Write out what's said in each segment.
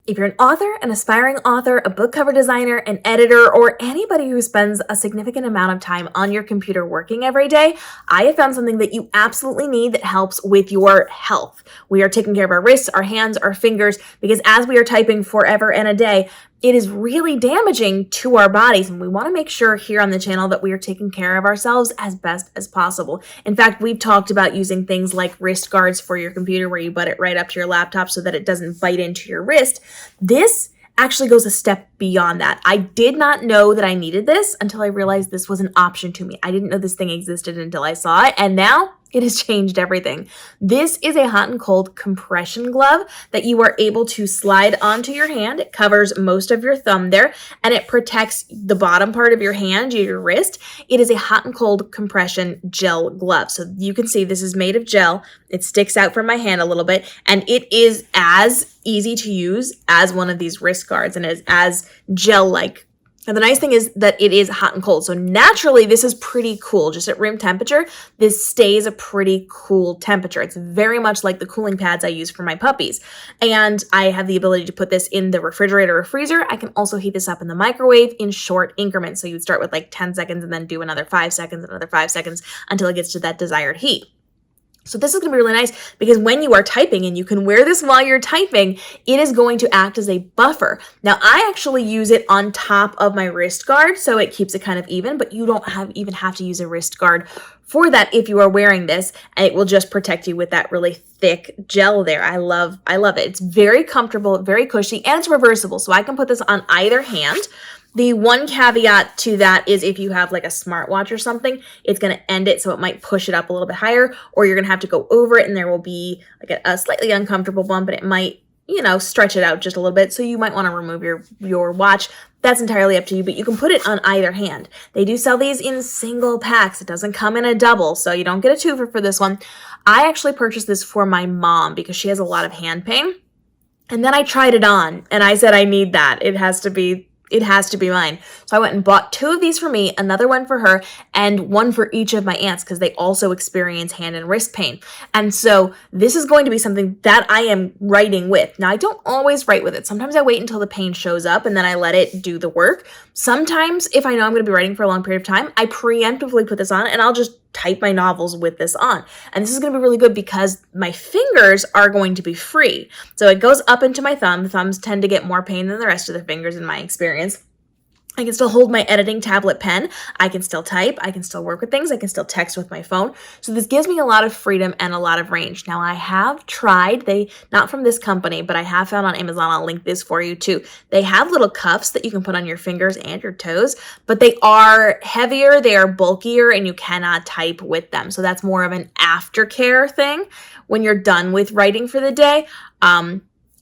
If you're an author, an aspiring author, a book cover designer, an editor, or anybody who spends a significant amount of time on your computer working every day, I have found something that you absolutely need that helps with your health. We are taking care of our wrists, our hands, our fingers, because as we are typing forever and a day, it is really damaging to our bodies, and we want to make sure here on the channel that we are taking care of ourselves as best as possible. In fact, we've talked about using things like wrist guards for your computer where you butt it right up to your laptop so that it doesn't bite into your wrist. This actually goes a step beyond that. I did not know that I needed this until I realized this was an option to me. I didn't know this thing existed until I saw it, and now it has changed everything. This is a hot and cold compression glove that you are able to slide onto your hand. It covers most of your thumb there, and it protects the bottom part of your hand, your wrist. It is a hot and cold compression gel glove. So you can see this is made of gel. It sticks out from my hand a little bit, and it is as easy to use as one of these wrist guards and is as gel-like. Now, the nice thing is that it is hot and cold. So naturally, this is pretty cool. Just at room temperature, this stays a pretty cool temperature. It's very much like the cooling pads I use for my puppies. And I have the ability to put this in the refrigerator or freezer. I can also heat this up in the microwave in short increments. So you'd start with like 10 seconds and then do another 5 seconds, another 5 seconds until it gets to that desired heat. So this is going to be really nice because when you are typing, and you can wear this while you're typing, it is going to act as a buffer. Now, I actually use it on top of my wrist guard, so it keeps it kind of even, but you don't even have to use a wrist guard for that if you are wearing this, and it will just protect you with that really thick gel there. I love it. It's very comfortable, very cushy, and it's reversible, so I can put this on either hand. The one caveat to that is if you have like a smartwatch or something, it's going to end it, so it might push it up a little bit higher, or you're going to have to go over it and there will be like a slightly uncomfortable bump, and it might, stretch it out just a little bit. So you might want to remove your watch. That's entirely up to you, but you can put it on either hand. They do sell these in single packs. It doesn't come in a double, so you don't get a twofer for this one. I actually purchased this for my mom because she has a lot of hand pain. And then I tried it on and I said, I need that. It has to be mine. So I went and bought 2 of these for me, another one for her, and one for each of my aunts because they also experience hand and wrist pain. And so this is going to be something that I am writing with. Now, I don't always write with it. Sometimes I wait until the pain shows up and then I let it do the work. Sometimes if I know I'm going to be writing for a long period of time, I preemptively put this on and I'll just type my novels with this on. And this is going to be really good because my fingers are going to be free. So it goes up into my thumb. The thumbs tend to get more pain than the rest of the fingers in my experience. I can still hold my editing tablet pen. I can still type. I can still work with things. I can still text with my phone. So this gives me a lot of freedom and a lot of range. Now, I have tried, not from this company, but I have found on Amazon, I'll link this for you too. They have little cuffs that you can put on your fingers and your toes, but they are heavier, they are bulkier, and you cannot type with them. So that's more of an aftercare thing when you're done with writing for the day.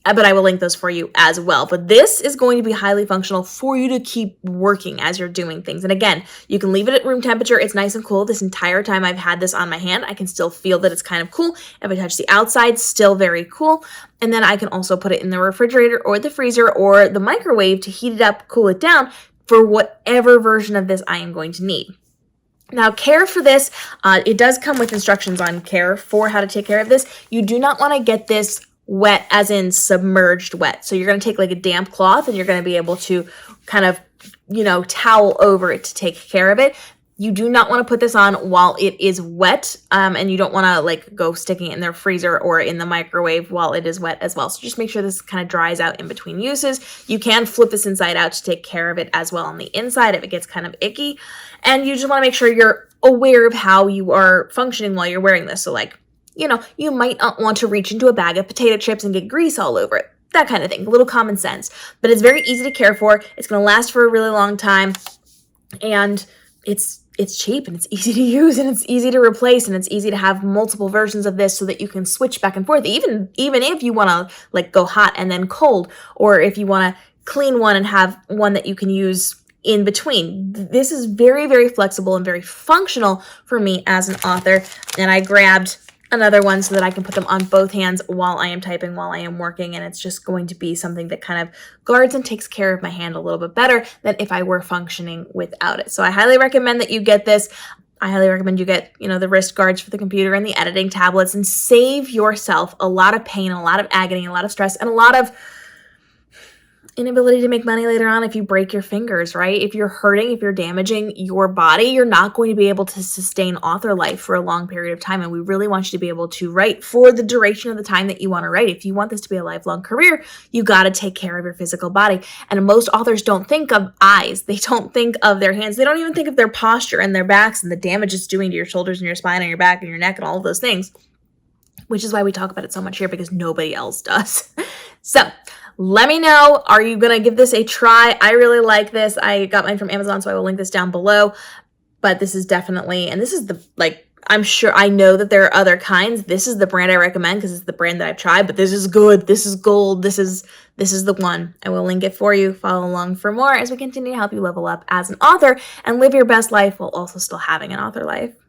But I will link those for you as well. But this is going to be highly functional for you to keep working as you're doing things. And again, you can leave it at room temperature. It's nice and cool. This entire time I've had this on my hand, I can still feel that it's kind of cool. If I touch the outside, still very cool. And then I can also put it in the refrigerator or the freezer or the microwave to heat it up, cool it down for whatever version of this I am going to need. Now, care for this, it does come with instructions on care for how to take care of this. You do not want to get this wet as in submerged wet. So you're going to take like a damp cloth and you're going to be able to kind of, towel over it to take care of it. You do not want to put this on while it is wet, and you don't want to like go sticking it in the freezer or in the microwave while it is wet as well. So just make sure this kind of dries out in between uses. You can flip this inside out to take care of it as well on the inside if it gets kind of icky. And you just want to make sure you're aware of how you are functioning while you're wearing this. So like, you might not want to reach into a bag of potato chips and get grease all over it. That kind of thing, a little common sense. But it's very easy to care for. It's going to last for a really long time. And it's cheap and it's easy to use and it's easy to replace and it's easy to have multiple versions of this so that you can switch back and forth. Even if you want to like go hot and then cold, or if you want to clean one and have one that you can use in between. This is very, very flexible and very functional for me as an author. And I grabbed another one so that I can put them on both hands while I am typing, while I am working, and it's just going to be something that kind of guards and takes care of my hand a little bit better than if I were functioning without it. So I highly recommend that you get this. I highly recommend you get, the wrist guards for the computer and the editing tablets, and save yourself a lot of pain, a lot of agony, a lot of stress, and a lot of inability to make money later on if you break your fingers, right? If you're hurting, if you're damaging your body, you're not going to be able to sustain author life for a long period of time. And we really want you to be able to write for the duration of the time that you want to write. If you want this to be a lifelong career, you got to take care of your physical body. And most authors don't think of eyes. They don't think of their hands. They don't even think of their posture and their backs and the damage it's doing to your shoulders and your spine and your back and your neck and all of those things, which is why we talk about it so much here, because nobody else does. So let me know, are you going to give this a try? I really like this. I got mine from Amazon, so I will link this down below. But this is definitely, and this is the, like, I'm sure, I know that there are other kinds. This is the brand I recommend because it's the brand that I've tried, but this is good. This is gold. This is the one. I will link it for you. Follow along for more as we continue to help you level up as an author and live your best life while also still having an author life.